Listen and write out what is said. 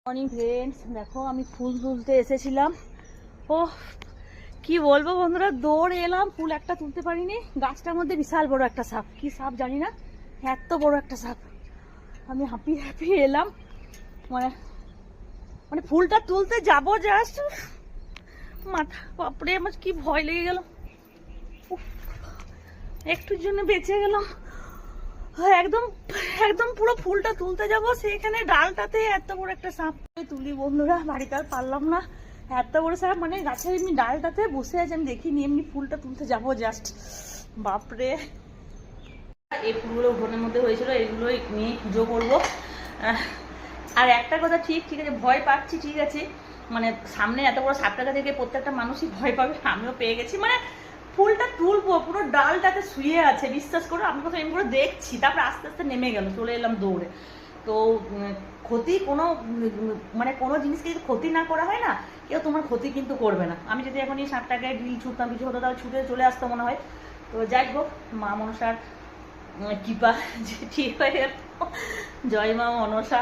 Morning friends, দেখো আমি ফুল তুলতে এসেছিলাম। ও কি বলবো বন্ধুরা, দৌড়ে এলাম, ফুল একটা তুলতে পারিনি। গাছটার মধ্যে বিশাল বড় একটা সাপ, কি সাপ জানি না, এত বড় একটা সাপ। আমি হাঁপিয়ে হাঁপিয়ে এলাম, মানে মানে ফুলটা তুলতে যাবো জাস্ট, মাথা বাপরে আমার কি ভয় লেগে গেল। একটুর জন্য বেঁচে গেলাম। একদম একদম পুরো ফুলটা তুলতে যাবো, সেখানে ডালটাতে এত বড় একটা সাপ তুলি বন্ধুরা। বাড়িতে আর পারলাম না, এত বড় সাপ, মানে গাছের এমনি ডালটাতে বসে আছে, আমি দেখিনি। এমনি ফুলটা তুলতে যাবো জাস্ট, বাপরে। এই ফুলগুলো উঠোনের মধ্যে হয়েছিল, এগুলো নিয়ে পুজো করবো। আর একটা কথা, ঠিক আছে, ভয় পাচ্ছি, ঠিক আছে, মানে সামনে এত বড় সাপটাকে দেখে প্রত্যেকটা মানুষই ভয় পাবে, আমিও পেয়ে গেছি। মানে ফুলটা তুলবো, পুরো ডালটাতে শুয়ে আছে, বিশ্বাস করো। আমি কোথাও এমনি করে দেখছি, তারপরে আস্তে আস্তে নেমে গেল, চলে এলাম দৌড়ে। তো ক্ষতি কোনো, মানে কোনো জিনিসকে যদি ক্ষতি না করা হয় না, কেউ তোমার ক্ষতি কিন্তু করবে না। আমি যদি এখন এই সাপটাকে ঢিল ছুটতাম, কিছু হতো, তাহলে ছুটে চলে আসতো মনে হয়। তো যাই হোক, মা মনসার কৃপা যে ঠিক হয়ে গেল। জয় মা মনসা।